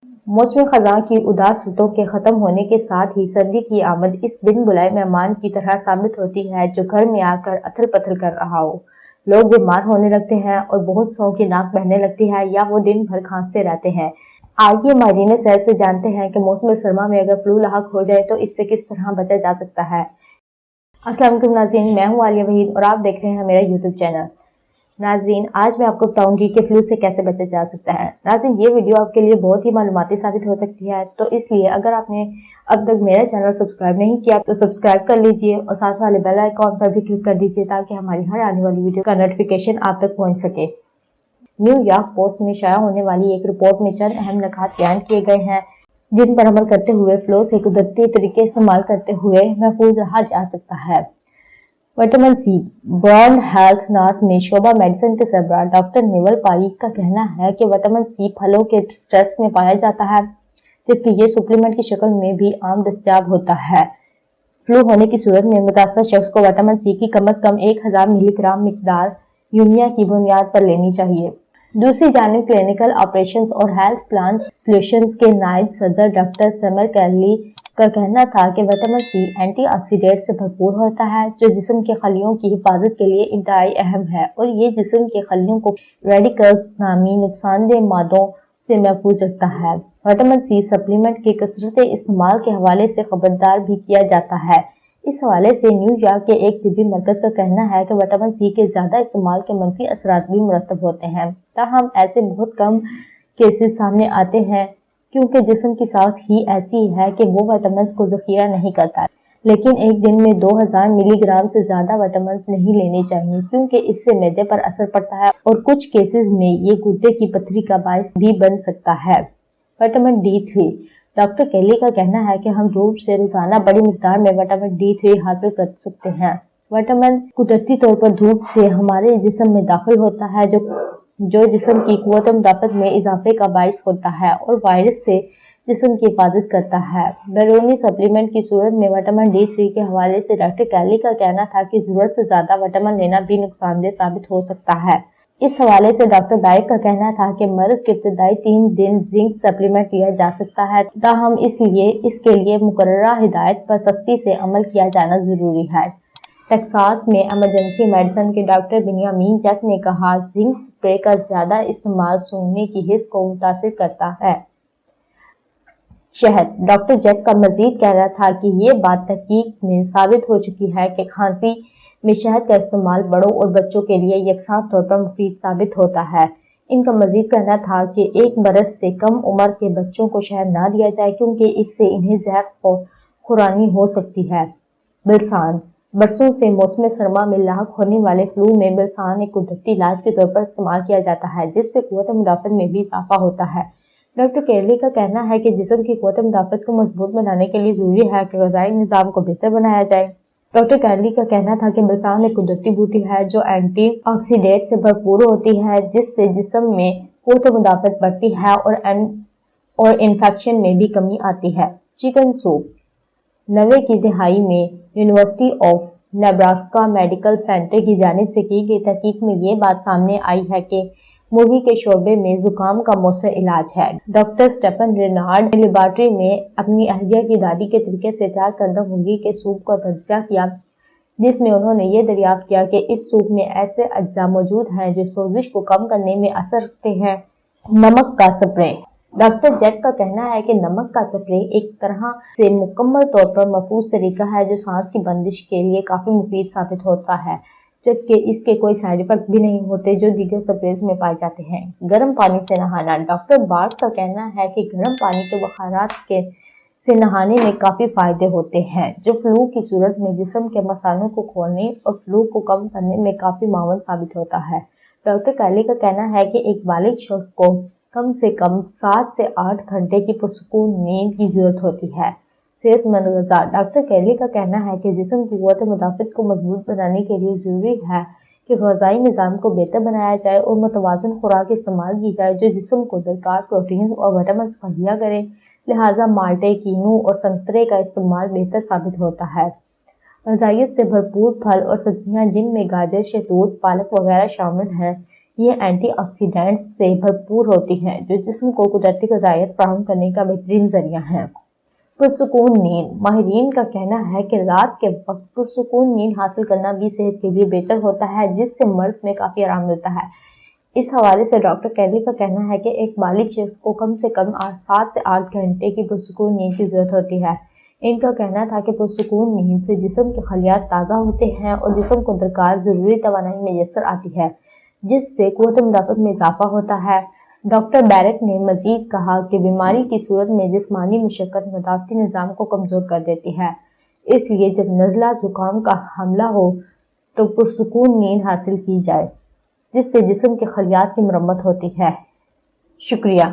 موسم خزاں کی اداس رتوں کے ختم ہونے کے ساتھ ہی سردی کی آمد اس بن بلائے مہمان کی طرح ثابت ہوتی ہے جو گھر میں آ کر اتھل پتھل کر رہا ہو۔ لوگ بیمار ہونے لگتے ہیں اور بہت سو کی ناک بہنے لگتی ہے یا وہ دن بھر کھانستے رہتے ہیں۔ آئیے ماہرین صحت سے جانتے ہیں کہ موسم سرما میں اگر فلو لاحق ہو جائے تو اس سے کس طرح بچا جا سکتا ہے۔ السلام علیکم ناظرین، میں ہوں عالیہ وحید اور آپ دیکھ رہے ہیں میرا یوٹیوب چینل۔ ناظرین، آج میں آپ کو بتاؤں گی کہ فلو سے کیسے بچا جا سکتا ہے۔ ناظرین، یہ ویڈیو آپ کے لیے بہت ہی معلوماتی ثابت ہو سکتی ہے، تو اس لیے اگر آپ نے اب تک میرا چینل سبسکرائب نہیں کیا تو سبسکرائب کر لیجئے اور ساتھ والے بیل آئیکن پر بھی کلک کر دیجئے تاکہ ہماری ہر آنے والی ویڈیو کا نوٹیفیکیشن آپ تک پہنچ سکے۔ نیو یارک پوسٹ میں شائع ہونے والی ایک رپورٹ میں چند اہم نکات بیان کیے گئے ہیں جن پر عمل کرتے ہوئے فلو سے قدرتی طریقے استعمال کرتے ہوئے محفوظ رہا جا سکتا ہے۔ Vitamin C. Brand health north میں شعبہ میڈیسن کے سربراہ ڈاکٹر نیول پاریک کا کہنا ہے کہ وٹامن سی پھلوں کے سٹرس میں پایا جاتا ہے جبکہ یہ سپلیمنٹ کی شکل میں بھی عام دستیاب ہوتا ہے۔ فلو ہونے کی صورت میں متاثرہ شخص کو وٹامن سی کی کم از کم 1000 ملی گرام مقدار یومیہ کی بنیاد پر لینی چاہیے۔ دوسری جانب کلینکل آپریشنز اور ہیلتھ پلان سولوشنز کے نائب صدر ڈاکٹر سمر کیلی کا کہنا تھا کہ وٹامن سی اینٹی آکسیڈینٹ سے بھرپور ہوتا ہے جو جسم کے خلیوں کی حفاظت کے لیے انتہائی اہم ہے اور یہ جسم کے خلیوں کو ریڈیکلز نامی نقصان دہ مادوں سے محفوظ رکھتا ہے۔ وٹامن سی سپلیمنٹ کے کثرت استعمال کے حوالے سے خبردار بھی کیا جاتا ہے۔ اس حوالے سے نیو یارک کے ایک طبی مرکز کا کہنا ہے کہ وٹامن سی کے زیادہ استعمال کے منفی اثرات بھی مرتب ہوتے ہیں، تاہم ایسے بہت کم کیسز سامنے آتے ہیں کیونکہ جسم کی ساخت ہی ایسی ہے کہ وہ وٹامنز کو ذخیرہ نہیں کرتا، لیکن ایک دن میں 2000 ملی گرام سے زیادہ وٹامنز نہیں لینے چاہیے کیونکہ اس سے معدے پر اثر پڑتا ہے اور کچھ کیسز میں یہ گردے کی پتھری کا باعث بھی بن سکتا ہے۔ Vitamin D3۔ ڈاکٹر کیلی کا کہنا ہے کہ ہم دھوپ سے روزانہ بڑی مقدار میں وٹامن D3 حاصل کر سکتے ہیں۔ وٹامن قدرتی طور پر دھوپ سے ہمارے جسم میں داخل ہوتا ہے جو جسم کی قوت مدافعت میں اضافے کا باعث ہوتا ہے اور وائرس سے جسم کی حفاظت کرتا ہے۔ بیرونی سپلیمنٹ کی صورت میں وٹامن D3 کے حوالے سے ڈاکٹر کیلی کا کہنا تھا کہ ضرورت سے زیادہ وٹامن لینا بھی نقصان دہ ثابت ہو سکتا ہے۔ اس حوالے سے ڈاکٹر بیک کا کہنا تھا کہ مرض کے ابتدائی 3 دن زنک سپلیمنٹ لیا جا سکتا ہے تاہم اس کے لیے مقررہ ہدایت پر سختی سے عمل کیا جانا ضروری ہے۔ ٹیکساس میں ایمرجنسی میڈیسن کے ڈاکٹر بنیامین جیک نے کہا، زنک سپرے کا زیادہ استعمال سونگھنے کی حس کو متاثر کرتا ہے۔ شہد۔ ڈاکٹر جیک کا مزید کہنا تھا کہ یہ بات تحقیق میں ثابت ہو چکی ہے کہ کھانسی میں شہد کا استعمال بڑوں اور بچوں کے لیے یکساں طور پر مفید ثابت ہوتا ہے۔ ان کا مزید کہنا تھا کہ 1 برس سے کم عمر کے بچوں کو شہد نہ دیا جائے کیونکہ اس سے انہیں زہر خورانی ہو سکتی ہے۔ بلسان۔ برسوں سے موسم سرما میں لاحق ہونے والے فلو میں بلسان ایک قدرتی علاج کے طور پر استعمال کیا جاتا ہے جس سے قوت مدافعت میں بھی اضافہ ہوتا ہے۔ ڈاکٹر کیلی کا کہنا ہے کہ جسم کی قوت مدافعت کو مضبوط بنانے کے لیے ضروری ہے کہ غذائی نظام کو بہتر بنایا جائے۔ ڈاکٹر کیلی کا کہنا تھا کہ بلسان ایک قدرتی بوٹی ہے جو اینٹی آکسیڈینٹ سے بھرپور ہوتی ہے جس سے جسم میں قوت مدافعت بڑھتی ہے اور انفیکشن میں بھی کمی آتی ہے۔ Chicken soup. 90 کی دہائی میں university of Nebraska medical centre کی جانب سے کی گئی تحقیق میں یہ بات سامنے آئی ہے کہ مرغی کے شوربے میں زکام کا مؤثر علاج ہے۔ ڈاکٹر سٹیفن رینارڈ نے لیبارٹری میں اپنی اہلیہ کی دادی کے طریقے سے تیار کردہ مرغی کے سوپ کا تجزیہ کیا جس میں انہوں نے یہ دریافت کیا کہ اس سوپ میں ایسے اجزاء موجود ہیں جو سوزش کو کم کرنے میں اثر رکھتے ہیں۔ نمک کا سپرے۔ ڈاکٹر جیک کا کہنا ہے کہ نمک کا سپرے ایک طرح سے مکمل طور پر محفوظ طریقہ ہے جو سانس کی بندش کے لیے کافی مفید ثابت ہوتا ہے جبکہ اس کے کوئی سائیڈ ایفیکٹ بھی نہیں ہوتے جو دیگر سپریز میں پائے جاتے ہیں۔ گرم پانی سے نہانا۔ ڈاکٹر بارٹ کا کہنا ہے کہ گرم پانی کے بخارات سے نہانے میں کافی فائدے ہوتے ہیں جو فلو کی صورت میں جسم کے مثانوں کو کھولنے اور فلو کو کم کرنے میں کافی معاون ثابت ہوتا ہے۔ ڈاکٹر کیلی کا کہنا ہے کہ ایک بالغ شخص کو کم سے کم 7 سے 8 گھنٹے کی پرسکون نیند کی ضرورت ہوتی ہے۔ صحت مند غذا۔ ڈاکٹر کیلی کا کہنا ہے کہ جسم کی قوت مدافعت کو مضبوط بنانے کے لیے ضروری ہے کہ غذائی نظام کو بہتر بنایا جائے اور متوازن خوراک استعمال کی جائے جو جسم کو درکار پروٹینز اور وٹامنز مہیا کرے، لہٰذا مالٹے، کینو اور سنترے کا استعمال بہتر ثابت ہوتا ہے۔ غذائیت سے بھرپور پھل اور سبزیاں جن میں گاجر، شہتوت، پالک وغیرہ شامل ہیں یہ اینٹی آکسیڈینٹس سے بھرپور ہوتی ہیں جو جسم کو قدرتی غذائیت فراہم کرنے کا بہترین ذریعہ ہے۔ پرسکون نیند۔ ماہرین کا کہنا ہے کہ رات کے وقت پرسکون نیند حاصل کرنا بھی صحت کے لیے بہتر ہوتا ہے، جس سے مرض میں کافی آرام ملتا ہے۔ اس حوالے سے ڈاکٹر کیلی کا کہنا ہے کہ ایک بالغ شخص کو کم سے کم 7 سے 8 گھنٹے کی پرسکون نیند کی ضرورت ہوتی ہے۔ ان کا کہنا تھا کہ پرسکون نیند سے جسم کے خلیات تازہ ہوتے ہیں اور جسم کو درکار ضروری توانائی میسر آتی ہے، جس سے قوت مدافعت میں اضافہ ہوتا ہے۔ ڈاکٹر بیرٹ نے مزید کہا کہ بیماری کی صورت میں جسمانی مشقت مدافعتی نظام کو کمزور کر دیتی ہے، اس لیے جب نزلہ زکام کا حملہ ہو تو پرسکون نیند حاصل کی جائے، جس سے جسم کے خلیات کی مرمت ہوتی ہے۔ شکریہ۔